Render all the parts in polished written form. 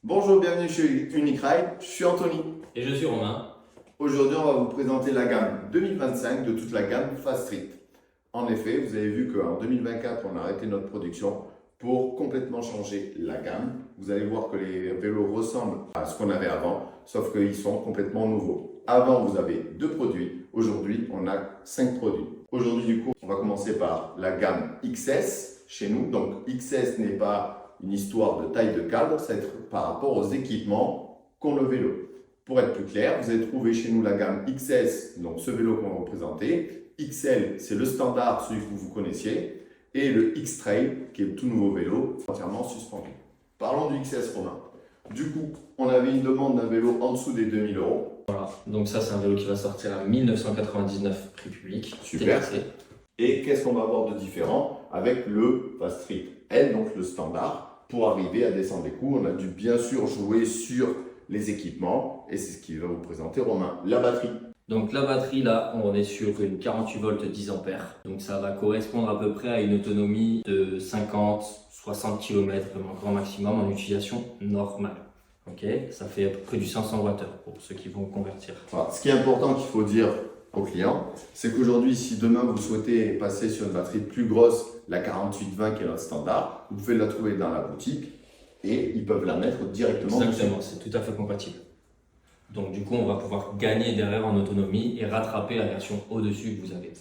Bonjour, bienvenue chez Unikride, je suis Anthony. Et je suis Romain. Aujourd'hui, on va vous présenter la gamme 2025 de toute la gamme Fast Street. En effet, vous avez vu qu'en 2024, on a arrêté notre production pour complètement changer la gamme. Vous allez voir que les vélos ressemblent à ce qu'on avait avant, sauf qu'ils sont complètement nouveaux. Avant, vous avez 2 produits. Aujourd'hui, on a 5 produits. Aujourd'hui, du coup, on va commencer par la gamme XS chez nous. Donc, XS n'est pas une histoire de taille de cadre, ça va être par rapport aux équipements qu'ont le vélo. Pour être plus clair, vous allez trouver chez nous la gamme XS, donc ce vélo qu'on va vous présenter. XL, c'est le standard, celui que vous connaissiez. Et le X-Trail, qui est le tout nouveau vélo, entièrement suspendu. Parlons du XS, Romain. Du coup, on avait une demande d'un vélo en dessous des 2000 €. Voilà, donc ça c'est un vélo qui va sortir à 1999 prix public. Super. TRC. Et qu'est-ce qu'on va avoir de différent avec le Fast Street L, donc le standard, pour arriver à descendre les coûts. On a dû bien sûr jouer sur les équipements et c'est ce qu'il va vous présenter Romain. La batterie. Donc la batterie là, on est sur une 48 volts 10 ampères. Donc ça va correspondre à peu près à une autonomie de 50-60 km grand maximum en utilisation normale. Ok, ça fait à peu près du 500 Wh pour ceux qui vont convertir. Voilà. Ce qui est important qu'il faut dire aux clients, c'est qu'aujourd'hui, si demain vous souhaitez passer sur une batterie plus grosse, la 4820 qui est notre standard, vous pouvez la trouver dans la boutique et ils peuvent la mettre directement Exactement, dessus. c'est tout à fait compatible. Donc du coup, on va pouvoir gagner derrière en autonomie et rattraper la version au-dessus que vous avez.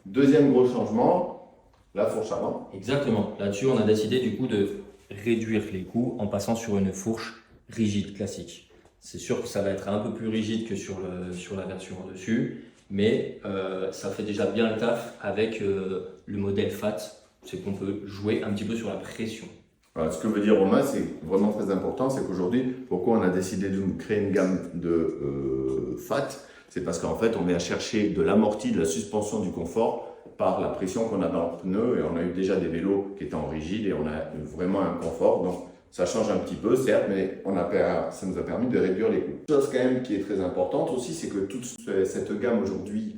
Deuxième gros changement, la fourche avant. Exactement. Là-dessus, on a décidé du coup de réduire les coûts en passant sur une fourche rigide classique. C'est sûr que ça va être un peu plus rigide que sur la version au-dessus, mais ça fait déjà bien le taf avec le modèle FAT. C'est qu'on peut jouer un petit peu sur la pression. Voilà, ce que veut dire Romain, c'est vraiment très important, c'est qu'aujourd'hui, pourquoi on a décidé de créer une gamme de FAT, c'est parce qu'en fait, on vient chercher de l'amorti, de la suspension, du confort par la pression qu'on a dans le pneu et on a eu déjà des vélos qui étaient en rigide et on a vraiment un confort. Donc, ça change un petit peu, certes, mais ça nous a permis de réduire les coûts. Chose quand même qui est très importante aussi, c'est que toute cette gamme aujourd'hui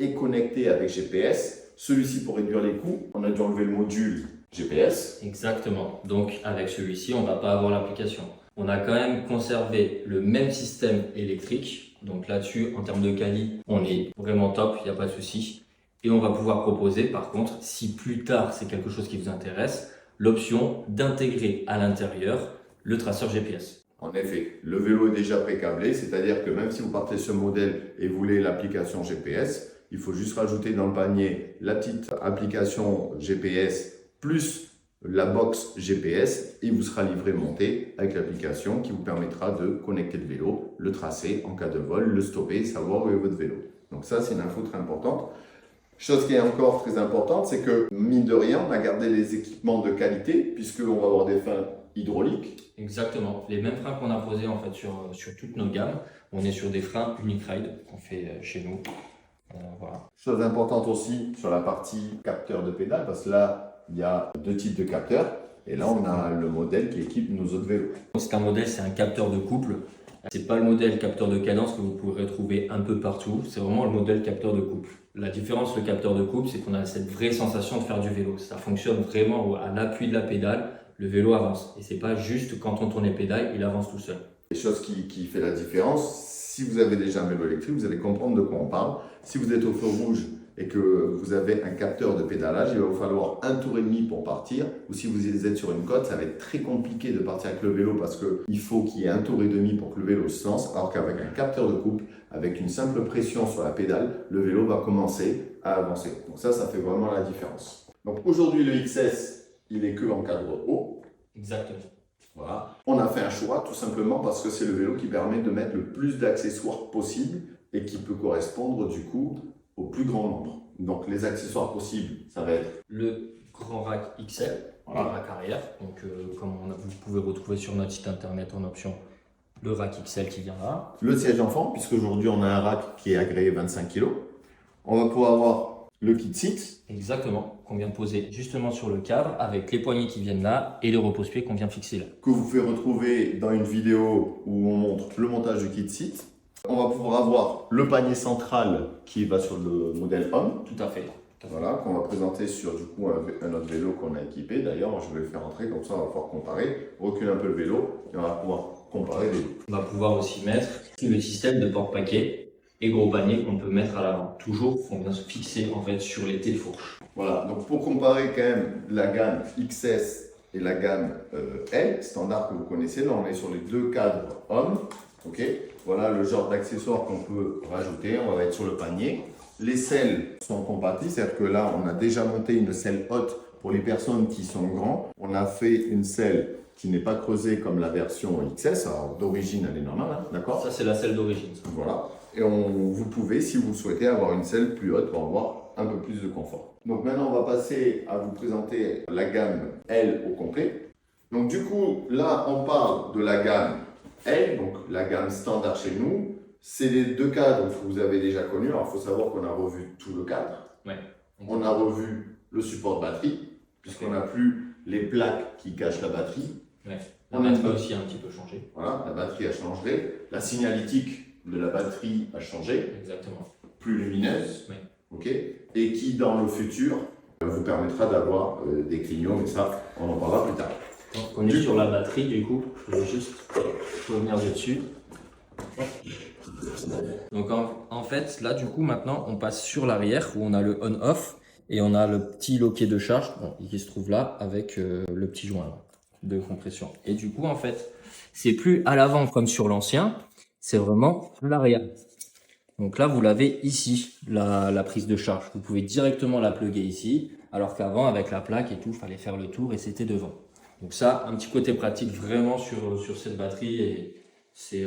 est connectée avec GPS. Celui-ci, pour réduire les coûts, on a dû enlever le module GPS. Exactement. Donc avec celui-ci, on ne va pas avoir l'application. On a quand même conservé le même système électrique. Donc là-dessus, en termes de quali, on est vraiment top, il n'y a pas de souci. Et on va pouvoir proposer, par contre, si plus tard c'est quelque chose qui vous intéresse, l'option d'intégrer à l'intérieur le traceur GPS. En effet, le vélo est déjà pré-câblé, c'est-à-dire que même si vous partez sur ce modèle et vous voulez l'application GPS, il faut juste rajouter dans le panier la petite application GPS plus la box GPS et vous sera livré monté avec l'application qui vous permettra de connecter le vélo, le tracer en cas de vol, le stopper, savoir où est votre vélo. Donc ça, c'est une info très importante. Chose qui est encore très importante, c'est que mine de rien, on a gardé les équipements de qualité puisqu'on va avoir des freins hydrauliques. Exactement, les mêmes freins qu'on a posés en fait sur toutes nos gammes. On est sur des freins Unikride qu'on fait chez nous. Voilà. Chose importante aussi sur la partie capteur de pédale, parce que là, il y a 2 types de capteurs. Et là, on a le modèle qui équipe nos autres vélos. C'est un modèle, c'est un capteur de couple. C'est pas le modèle capteur de cadence que vous pourrez trouver un peu partout. C'est vraiment le modèle capteur de couple. La différence, le capteur de couple, c'est qu'on a cette vraie sensation de faire du vélo. Ça fonctionne vraiment à l'appui de la pédale. Le vélo avance. Et c'est pas juste quand on tourne les pédales, il avance tout seul. Les choses qui fait la différence, si vous avez déjà un vélo électrique, vous allez comprendre de quoi on parle. Si vous êtes au feu rouge et que vous avez un capteur de pédalage, il va vous falloir un tour et demi pour partir. Ou si vous êtes sur une côte, ça va être très compliqué de partir avec le vélo parce qu'il faut qu'il y ait un tour et demi pour que le vélo se lance. Alors qu'avec un capteur de couple, avec une simple pression sur la pédale, le vélo va commencer à avancer. Donc ça fait vraiment la différence. Donc aujourd'hui, le XS, il est que en cadre haut. Exactement. Voilà. On a fait un choix tout simplement parce que c'est le vélo qui permet de mettre le plus d'accessoires possible et qui peut correspondre du coup au plus grand nombre. Donc les accessoires possibles, ça va être le grand rack XL, voilà. Le rack arrière. Donc comme vous pouvez retrouver sur notre site internet en option le rack XL qui vient là. Le siège enfant, puisque aujourd'hui on a un rack qui est agréé 25 kg. On va pouvoir avoir le kit seat. Exactement, qu'on vient de poser justement sur le cadre avec les poignées qui viennent là et le repose-pied qu'on vient fixer là. Que vous pouvez retrouver dans une vidéo où on montre le montage du kit seat. On va pouvoir avoir le panier central qui va sur le modèle homme. Tout à fait. Voilà, qu'on va présenter sur du coup un autre vélo qu'on a équipé. D'ailleurs, je vais le faire entrer, comme ça on va pouvoir comparer. On recule un peu le vélo et on va pouvoir comparer les deux. On va pouvoir aussi mettre le système de porte-paquet et gros panier qu'on peut mettre à l'avant. Toujours, il faut bien se fixer en fait sur les télé-fourches. Voilà, donc pour comparer quand même la gamme XS et la gamme L, standard que vous connaissez, là on est sur les deux cadres hommes. Ok, voilà le genre d'accessoires qu'on peut rajouter. On va être sur le panier. Les selles sont compatibles, c'est-à-dire que là on a déjà monté une selle haute pour les personnes qui sont grands. On a fait une selle qui n'est pas creusée comme la version XS. Alors d'origine elle est normale, hein, d'accord? Ça c'est la selle d'origine. Voilà. Et vous pouvez, si vous le souhaitez, avoir une selle plus haute pour avoir un peu plus de confort. Donc maintenant, on va passer à vous présenter la gamme L au complet. Donc du coup, là, on parle de la gamme L, donc la gamme standard chez nous. C'est les deux cadres que vous avez déjà connus. Alors, il faut savoir qu'on a revu tout le cadre. Ouais. On a revu le support de batterie, puisqu'on n'a plus les plaques qui cachent la batterie. Ouais. La batterie aussi a un petit peu changé. Voilà, la batterie a changé. La signalétique de la batterie a changé. Exactement. Plus lumineuse. Oui. Ok, et qui dans le futur vous permettra d'avoir des clignots, mais ça on en parlera plus tard. Donc on est sur la batterie du coup, je vais juste revenir dessus. Donc en fait là du coup maintenant on passe sur l'arrière où on a le on-off et on a le petit loquet de charge qui se trouve là avec le petit joint là, de compression. Et du coup en fait c'est plus à l'avant comme sur l'ancien, c'est vraiment à l'arrière. Donc là, vous l'avez ici, la prise de charge. Vous pouvez directement la plugger ici, alors qu'avant, avec la plaque et tout, il fallait faire le tour et c'était devant. Donc ça, un petit côté pratique vraiment sur cette batterie et c'est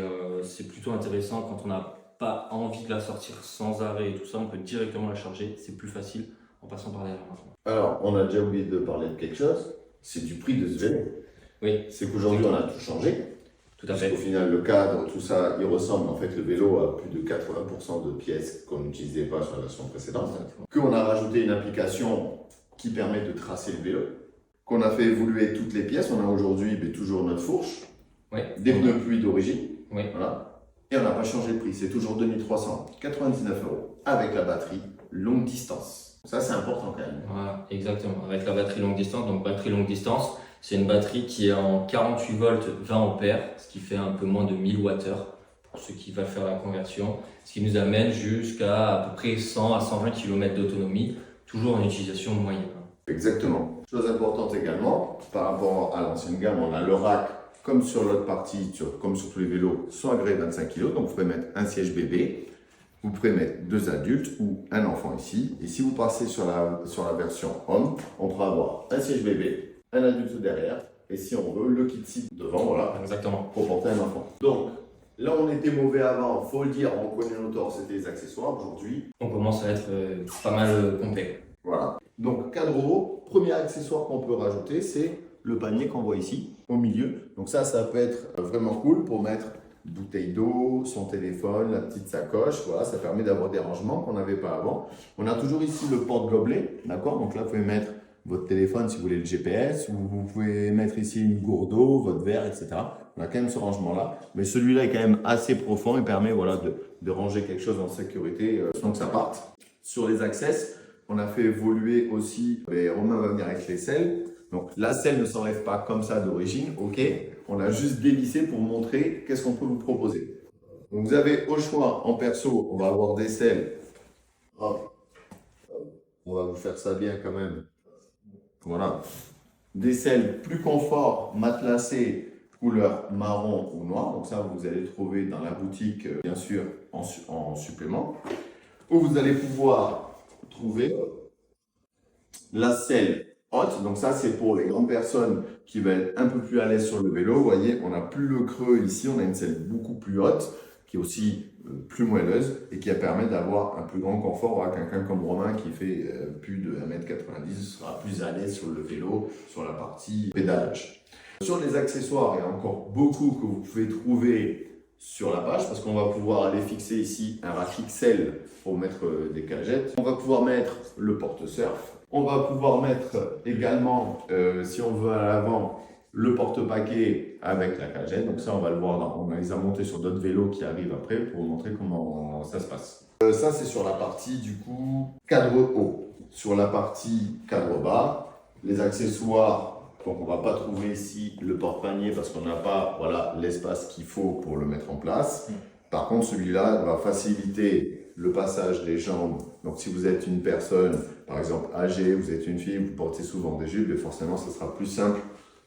plutôt intéressant quand on n'a pas envie de la sortir sans arrêt et tout ça. On peut directement la charger, c'est plus facile en passant par derrière maintenant. Alors, on a déjà oublié de parler de quelque chose, c'est du prix de ce vélo. Oui. C'est qu'aujourd'hui, on a tout changé. Tout à fait. Au final, le cadre, tout ça, il ressemble. En fait, le vélo a plus de 80% de pièces qu'on n'utilisait pas sur la version précédente. Qu'on a rajouté une application qui permet de tracer le vélo. Qu'on a fait évoluer toutes les pièces. On a aujourd'hui toujours notre fourche. Oui. Des pneus pluie d'origine. Oui. Voilà. Et on n'a pas changé le prix. C'est toujours 2399 € avec la batterie longue distance. Ça, c'est important quand même. Voilà, exactement. Avec la batterie longue distance. Donc, batterie longue distance. C'est une batterie qui est en 48 volts 20 ampères, ce qui fait un peu moins de 1000 Wh pour ceux qui veulent faire la conversion, ce qui nous amène jusqu'à à peu près 100 à 120 km d'autonomie, toujours en utilisation moyenne. Exactement. Chose importante également, par rapport à l'ancienne gamme, on a le rack, comme sur l'autre partie, comme sur tous les vélos, sans agréé 25 kg, donc vous pouvez mettre un siège bébé, vous pouvez mettre 2 adultes ou un enfant ici, et si vous passez sur la version homme, on pourra avoir un siège bébé, un adulte derrière, et si on veut, le kit seat devant, voilà, Exactement. pour porter un enfant. Donc, là on était mauvais avant, faut le dire, on connaît nos torts, c'était les accessoires. Aujourd'hui, on commence à être pas mal complet. Voilà. Donc, cadre haut, premier accessoire qu'on peut rajouter, c'est le panier qu'on voit ici, au milieu. Donc ça peut être vraiment cool pour mettre bouteille d'eau, son téléphone, la petite sacoche. Voilà, ça permet d'avoir des rangements qu'on n'avait pas avant. On a toujours ici le porte-gobelet, d'accord? Donc là, vous pouvez mettre votre téléphone si vous voulez le GPS, ou vous pouvez mettre ici une gourde d'eau, votre verre, etc. On a quand même ce rangement-là, mais celui-là est quand même assez profond et permet voilà, de ranger quelque chose en sécurité sans que ça parte. Sur les access, on a fait évoluer aussi, et Romain va venir avec les selles. Donc la selle ne s'enlève pas comme ça d'origine, ok. On l'a juste dévissé pour montrer qu'est-ce qu'on peut vous proposer. Donc vous avez au choix, en perso, on va avoir des selles. Hop. On va vous faire ça bien quand même. Voilà. Des selles plus confort, matelassées, couleur marron ou noir. Donc ça, vous allez trouver dans la boutique, bien sûr, en supplément. Où vous allez pouvoir trouver la selle haute. Donc ça, c'est pour les grandes personnes qui veulent être un peu plus à l'aise sur le vélo. Vous voyez, on n'a plus le creux ici. On a une selle beaucoup plus haute, qui est aussi plus moelleuse et qui permet d'avoir un plus grand confort à quelqu'un comme Romain qui fait plus de 1m90 sera plus à l'aise sur le vélo, sur la partie pédalage. Sur les accessoires, il y a encore beaucoup que vous pouvez trouver sur la page parce qu'on va pouvoir aller fixer ici un rack XL pour mettre des cagettes. On va pouvoir mettre le porte-surf. On va pouvoir mettre également, si on veut à l'avant, le porte-paquet avec la cagette. Donc ça, on va le voir, on les a montés sur d'autres vélos qui arrivent après pour vous montrer comment ça se passe. Ça, c'est sur la partie du coup cadre haut. Sur la partie cadre bas, les accessoires Donc on ne va pas trouver ici le porte-panier parce qu'on n'a pas voilà, l'espace qu'il faut pour le mettre en place. Par contre, celui-là va faciliter le passage des jambes. Donc si vous êtes une personne, par exemple âgée, vous êtes une fille, vous portez souvent des jupes, et forcément ce sera plus simple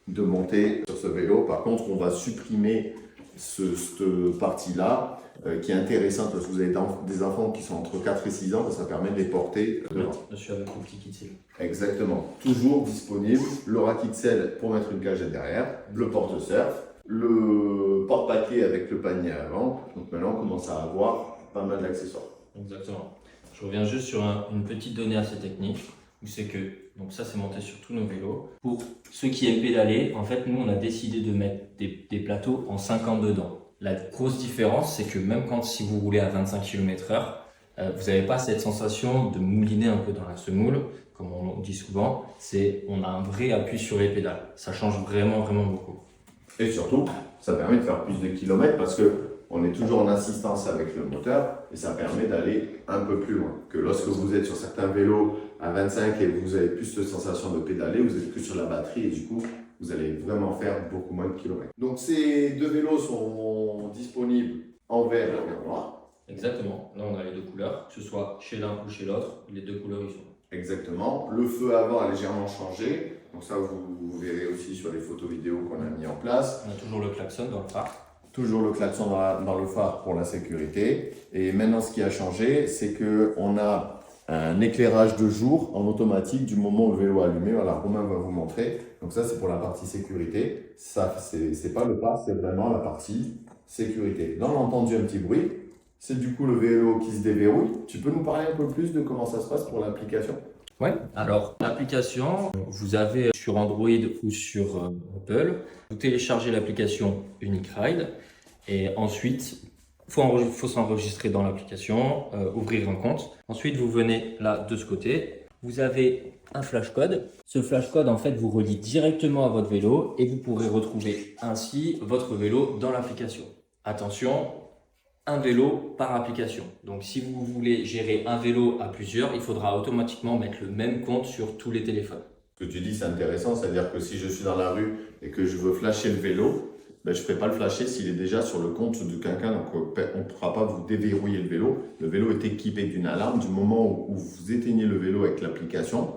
de monter sur ce vélo. Par contre, on va supprimer cette partie-là qui est intéressante parce que vous avez des enfants qui sont entre 4 et 6 ans, ça permet de les porter devant. Dessus avec le petit kit. Exactement. Toujours disponible, le rack XL pour mettre une cagette derrière, le porte-surf, le porte-paquet avec le panier avant. Donc maintenant, on commence à avoir pas mal d'accessoires. Exactement. Je reviens juste sur une petite donnée assez technique. C'est que, donc ça c'est monté sur tous nos vélos. Pour ceux qui aiment pédaler, en fait nous on a décidé de mettre des plateaux en 50 dedans. La grosse différence c'est que même quand si vous roulez à 25 km/h, vous n'avez pas cette sensation de mouliner un peu dans la semoule, comme on dit souvent, on a un vrai appui sur les pédales. Ça change vraiment beaucoup. Et surtout, ça permet de faire plus de kilomètres parce que on est toujours en assistance avec le moteur et ça permet d'aller un peu plus loin. Que lorsque vous êtes sur certains vélos à 25 et vous avez plus cette sensation de pédaler, vous êtes que sur la batterie et du coup, vous allez vraiment faire beaucoup moins de kilomètres. Donc ces deux vélos sont disponibles en vert et en noir. Exactement. Là, on a les deux couleurs, que ce soit chez l'un ou chez l'autre, les deux couleurs ils sont. Exactement. Le feu avant a légèrement changé. Donc ça, vous verrez aussi sur les photos vidéo qu'on a mis en place. On a toujours le klaxon dans le phare. Toujours le klaxon dans le phare pour la sécurité. Et maintenant, ce qui a changé, c'est qu'on a un éclairage de jour en automatique du moment où le vélo est allumé. Voilà, Romain va vous montrer. Donc ça, c'est pour la partie sécurité. Ça, c'est pas le phare, c'est vraiment la partie sécurité. Là, on a entendu un petit bruit. C'est du coup le vélo qui se déverrouille. Tu peux nous parler un peu plus de comment ça se passe pour l'application ? Ouais. Alors, l'application, vous avez sur Android ou sur Apple, vous téléchargez l'application Unique Ride et ensuite, il faut s'enregistrer dans l'application, ouvrir un compte. Ensuite, vous venez là de ce côté. Vous avez un flash code. Ce flash code, en fait, vous relie directement à votre vélo et vous pourrez retrouver ainsi votre vélo dans l'application. Attention, un vélo par application. Donc, si vous voulez gérer un vélo à plusieurs, il faudra automatiquement mettre le même compte sur tous les téléphones. Ce que tu dis, c'est intéressant, c'est-à-dire que si je suis dans la rue et que je veux flasher le vélo, je ne pourrai pas le flasher s'il est déjà sur le compte de quelqu'un, donc on ne pourra pas vous déverrouiller le vélo. Le vélo est équipé d'une alarme. Du moment où vous éteignez le vélo avec l'application,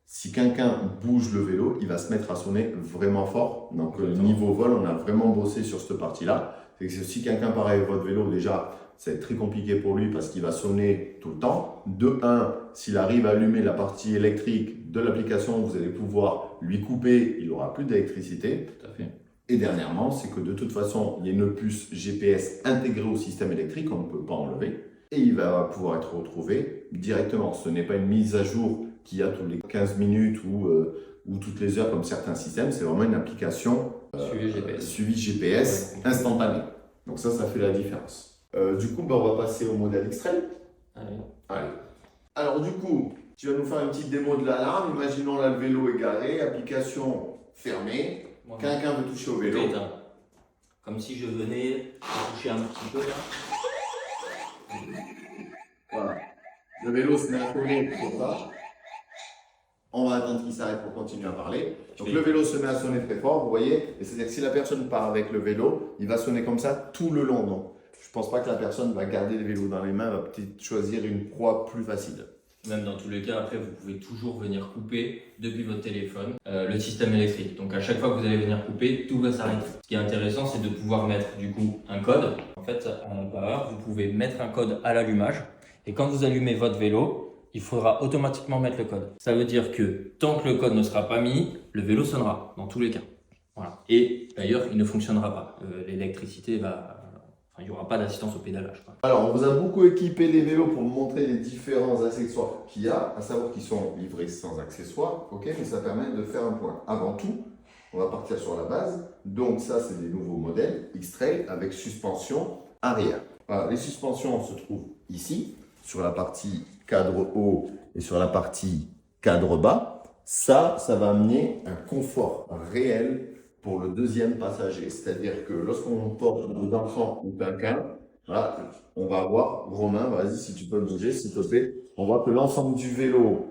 si quelqu'un bouge le vélo, il va se mettre à sonner vraiment fort. Donc niveau vol, on a vraiment bossé sur cette partie-là. C'est que si quelqu'un part avec votre vélo, déjà, c'est très compliqué pour lui parce qu'il va sonner tout le temps. De 1, s'il arrive à allumer la partie électrique de l'application, vous allez pouvoir lui couper, il n'aura plus d'électricité. Tout à fait. Et dernièrement, c'est que de toute façon, il y a une puce GPS intégrée au système électrique, on ne peut pas enlever. Et il va pouvoir être retrouvé directement. Ce n'est pas une mise à jour qu'il y a tous les 15 minutes ou toutes les heures comme certains systèmes. C'est vraiment une application suivi GPS instantané. Donc ça fait la différence. Du coup, on va passer au modèle X-Trail. Allez. Alors du coup, tu vas nous faire une petite démo de l'alarme. Imaginons là, le vélo est garé, application fermée. Quelqu'un veut toucher au vélo. Comme si je venais toucher un petit peu là. Voilà. Le vélo se met à sonner pour ça. On va attendre qu'il s'arrête pour continuer à parler. Donc le vélo se met à sonner très fort, vous voyez. Et c'est-à-dire que si la personne part avec le vélo, il va sonner comme ça tout le long. Donc je ne pense pas que la personne va garder le vélo dans les mains, va peut-être choisir une proie plus facile. Même dans tous les cas, après, vous pouvez toujours venir couper depuis votre téléphone le système électrique. Donc à chaque fois que vous allez venir couper, tout va s'arrêter. Ce qui est intéressant, c'est de pouvoir mettre du coup un code. En fait, à l'intérieur, vous pouvez mettre un code à l'allumage. Et quand vous allumez votre vélo, il faudra automatiquement mettre le code. Ça veut dire que tant que le code ne sera pas mis, le vélo sonnera dans tous les cas. Voilà. Et d'ailleurs, il ne fonctionnera pas. L'électricité va... il n'y aura pas d'assistance au pédalage. Alors, on vous a beaucoup équipé les vélos pour vous montrer les différents accessoires qu'il y a, à savoir qu'ils sont livrés sans accessoires, ok, mais ça permet de faire un point. Avant tout, on va partir sur la base. Donc ça, c'est des nouveaux modèles X-Trail avec suspension arrière. Voilà, les suspensions se trouvent ici, sur la partie cadre haut et sur la partie cadre bas. Ça va amener un confort réel pour le deuxième passager. C'est-à-dire que lorsqu'on porte nos enfants ou quelqu'un, voilà, on va voir, Romain, vas-y, si tu peux bouger, s'il te plaît. On voit que l'ensemble du vélo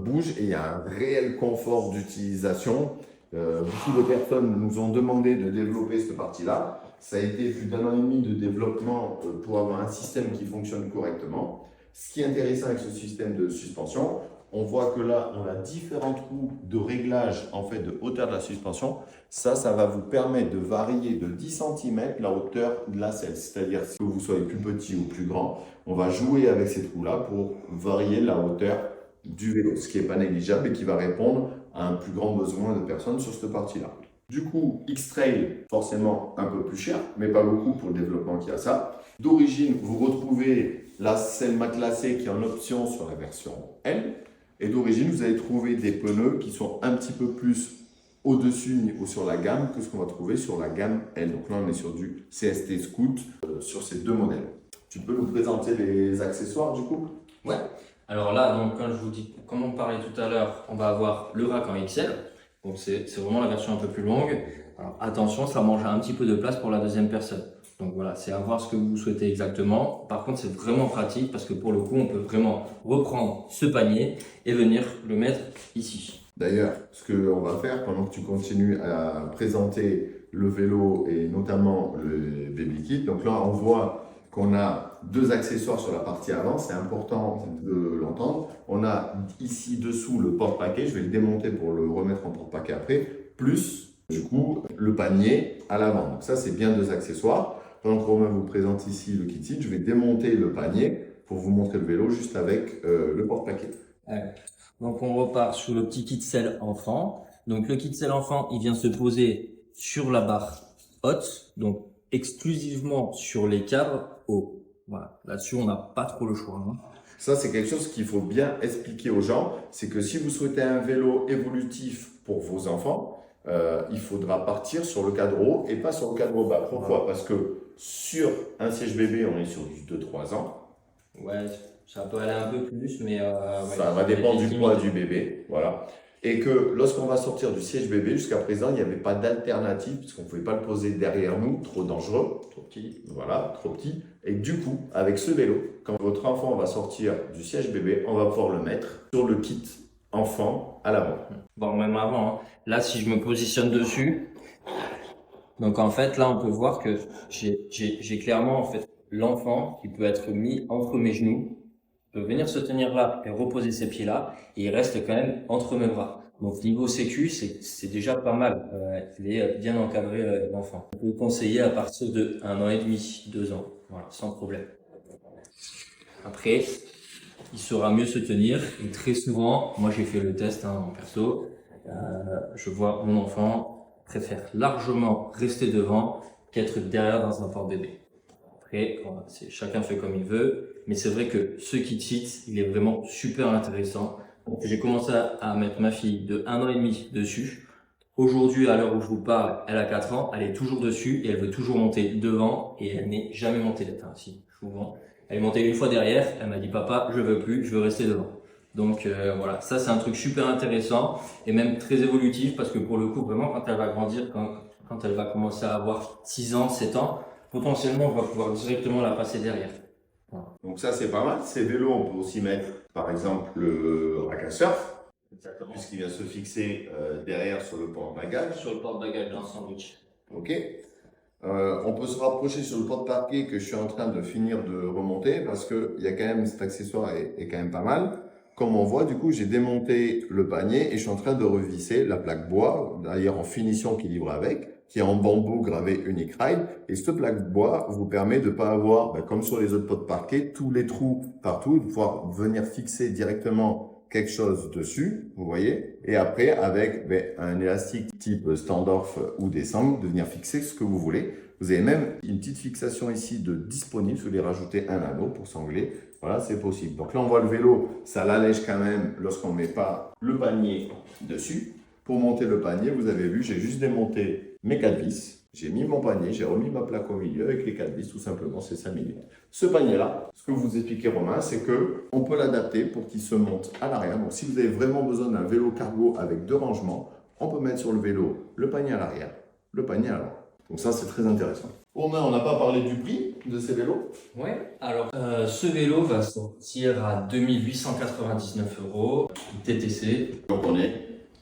bouge et il y a un réel confort d'utilisation. Beaucoup de personnes nous ont demandé de développer cette partie-là. Ça a été plus d'1 an et demi de développement pour avoir un système qui fonctionne correctement. Ce qui est intéressant avec ce système de suspension, on voit que là, on a différents trous de réglage en fait, de hauteur de la suspension. Ça va vous permettre de varier de 10 cm la hauteur de la selle. C'est-à-dire que vous soyez plus petit ou plus grand, on va jouer avec ces trous-là pour varier la hauteur du vélo, ce qui n'est pas négligeable et qui va répondre à un plus grand besoin de personnes sur cette partie-là. Du coup, X-Trail, forcément un peu plus cher, mais pas beaucoup pour le développement qu'il y a ça. D'origine, vous retrouvez la selle matelassée qui est en option sur la version L. Et d'origine, vous allez trouver des pneus qui sont un petit peu plus au-dessus ou sur la gamme que ce qu'on va trouver sur la gamme L. Donc là, on est sur du CST Scoot sur ces deux modèles. Tu peux nous présenter les accessoires du coup? Ouais. Alors là, donc, comme je vous dis, comme on parlait tout à l'heure, on va avoir le rack en XL. Donc c'est vraiment la version un peu plus longue. Alors attention, ça mange un petit peu de place pour la deuxième personne. Donc voilà, c'est à voir ce que vous souhaitez exactement. Par contre, c'est vraiment pratique parce que pour le coup, on peut vraiment reprendre ce panier et venir le mettre ici. D'ailleurs, ce qu'on va faire pendant que tu continues à présenter le vélo et notamment le baby kit, donc là on voit qu'on a deux accessoires sur la partie avant, c'est important de l'entendre. On a ici dessous le porte-paquet, je vais le démonter pour le remettre en porte-paquet après, plus du coup le panier à l'avant. Donc ça c'est bien deux accessoires. Pendant que Romain vous présente ici le kit, je vais démonter le panier pour vous montrer le vélo juste avec le porte-paquet. Donc on repart sur le petit kit selle enfant. Donc le kit selle enfant, il vient se poser sur la barre haute, donc exclusivement sur les cadres hauts. Voilà, là-dessus on n'a pas trop le choix. Hein. Ça c'est quelque chose qu'il faut bien expliquer aux gens, c'est que si vous souhaitez un vélo évolutif pour vos enfants, il faudra partir sur le cadre haut et pas sur le cadre bas. Pourquoi? Parce que sur un siège bébé, on est sur du 2-3 ans. Ouais, ça peut aller un peu plus, mais ouais, ça va dépendre du poids du bébé, voilà. Et que lorsqu'on va sortir du siège bébé, jusqu'à présent, il n'y avait pas d'alternative, puisqu'on ne pouvait pas le poser derrière nous, trop dangereux, trop petit, voilà, trop petit. Et du coup, avec ce vélo, quand votre enfant va sortir du siège bébé, on va pouvoir le mettre sur le kit enfant à l'avant. Bon, même avant, hein. Là, si je me positionne dessus, donc en fait, là, on peut voir que j'ai clairement en fait l'enfant qui peut être mis entre mes genoux, peut venir se tenir là et reposer ses pieds là, et il reste quand même entre mes bras. Donc niveau sécu, c'est déjà pas mal. Il est bien encadré l'enfant. On peut le conseiller à partir de 1 an et demi, 2 ans, voilà, sans problème. Après, il saura mieux se tenir. Et très souvent, moi j'ai fait le test en perso, je vois mon enfant préfère largement rester devant qu'être derrière dans un porte-bébé. Après, voilà, chacun fait comme il veut, mais c'est vrai que ce kit, il est vraiment super intéressant. J'ai commencé à mettre ma fille de 1 an et demi dessus. Aujourd'hui, à l'heure où je vous parle, elle a 4 ans, elle est toujours dessus et elle veut toujours monter devant et elle n'est jamais montée. Enfin, si, souvent. Elle est montée une fois derrière, elle m'a dit papa, je veux plus, je veux rester devant. Donc voilà, ça c'est un truc super intéressant et même très évolutif parce que pour le coup, vraiment, quand elle va grandir, quand elle va commencer à avoir 6 ans, 7 ans, potentiellement, on va pouvoir directement la passer derrière. Voilà. Donc ça, c'est pas mal. Ces vélos, on peut aussi mettre, par exemple, le rack à surf, puisqu'il vient se fixer derrière sur le porte-bagages. Sur le porte-bagages d'un sandwich. Ok. On peut se rapprocher sur le porte-parquet que je suis en train de finir de remonter parce que il y a quand même cet accessoire est quand même pas mal. Comme on voit, du coup, j'ai démonté le panier et je suis en train de revisser la plaque bois, d'ailleurs en finition qui livre avec, qui est en bambou gravé Unique Ride. Et cette plaque bois vous permet de pas avoir, comme sur les autres porte-parquets, tous les trous partout, de pouvoir venir fixer directement quelque chose dessus, vous voyez, et après avec un élastique type Standoff ou des sangles, de venir fixer ce que vous voulez. Vous avez même une petite fixation ici de disponible, si vous voulez rajouter un anneau pour sangler, voilà, c'est possible. Donc là, on voit le vélo, ça l'allège quand même lorsqu'on ne met pas le panier dessus. Pour monter le panier, vous avez vu, j'ai juste démonté mes 4 vis. J'ai mis mon panier, j'ai remis ma plaque au milieu avec les 4 vis, tout simplement, c'est 5 minutes. Ce panier-là, ce que vous expliquez Romain, c'est qu'on peut l'adapter pour qu'il se monte à l'arrière. Donc si vous avez vraiment besoin d'un vélo cargo avec 2 rangements, on peut mettre sur le vélo le panier à l'arrière, le panier à l'avant. Donc ça, c'est très intéressant. Romain, on n'a pas parlé du prix de ces vélos? Ouais, alors ce vélo va sortir à 2 899 €, TTC. Donc on est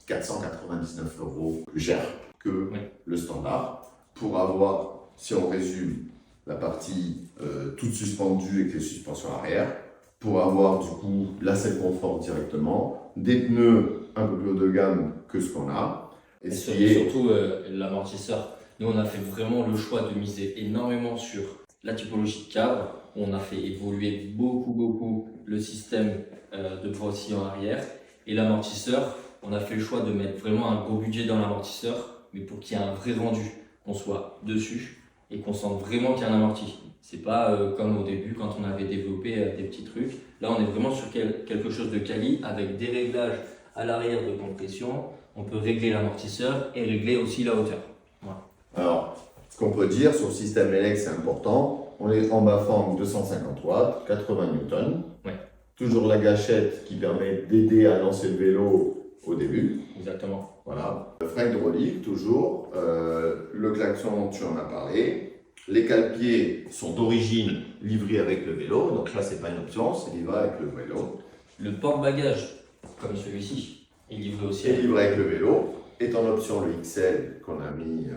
499 € plus cher que Oui. le standard pour avoir, si on résume, la partie toute suspendue avec les suspensions arrière, pour avoir du coup la selle confort directement, des pneus un peu plus haut de gamme que ce qu'on a. Et surtout l'amortisseur. Nous, on a fait vraiment le choix de miser énormément sur la typologie de cadre. On a fait évoluer beaucoup le système de poids oscillant arrière. Et l'amortisseur, on a fait le choix de mettre vraiment un gros budget dans l'amortisseur, mais pour qu'il y ait un vrai rendu, qu'on soit dessus et qu'on sente vraiment qu'il y a un amorti. C'est pas comme au début quand on avait développé des petits trucs. Là, on est vraiment sur quelque chose de quali avec des réglages à l'arrière de compression. On peut régler l'amortisseur et régler aussi la hauteur. Voilà. Alors, ce qu'on peut dire sur le système LX, c'est important. On est en bas-forme 250 watts, 80 newtons. Ouais. Toujours la gâchette qui permet d'aider à lancer le vélo au début. Exactement. Voilà. Le frein hydraulique, toujours. Le klaxon, tu en as parlé. Les cale-pieds sont d'origine livrés avec le vélo. Donc là, c'est pas une option, c'est livré avec le vélo. Le porte-bagages, comme celui-ci, est livré aussi. Et livré avec le vélo. Est en option le XL qu'on a mis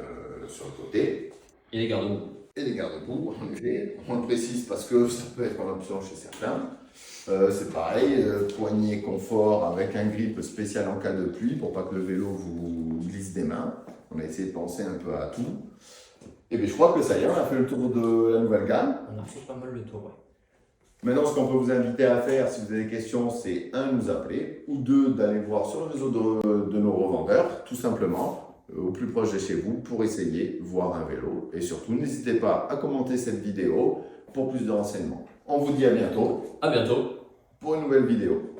sur le côté. Et les garde-boue. Et les garde-boue, en effet. On le précise parce que ça peut être en option chez certains. C'est pareil, poignée confort avec un grip spécial en cas de pluie pour pas que le vélo vous glisse des mains. On a essayé de penser un peu à tout. Et bien je crois que ça y est, on a fait le tour de la nouvelle gamme. On a fait pas mal le tour, ouais. Maintenant, ce qu'on peut vous inviter à faire, si vous avez des questions, c'est un, nous appeler, ou deux, d'aller voir sur le réseau de nos revendeurs, tout simplement, au plus proche de chez vous, pour essayer, voir un vélo. Et surtout, n'hésitez pas à commenter cette vidéo pour plus de renseignements. On vous dit à bientôt. À bientôt. Pour une nouvelle vidéo.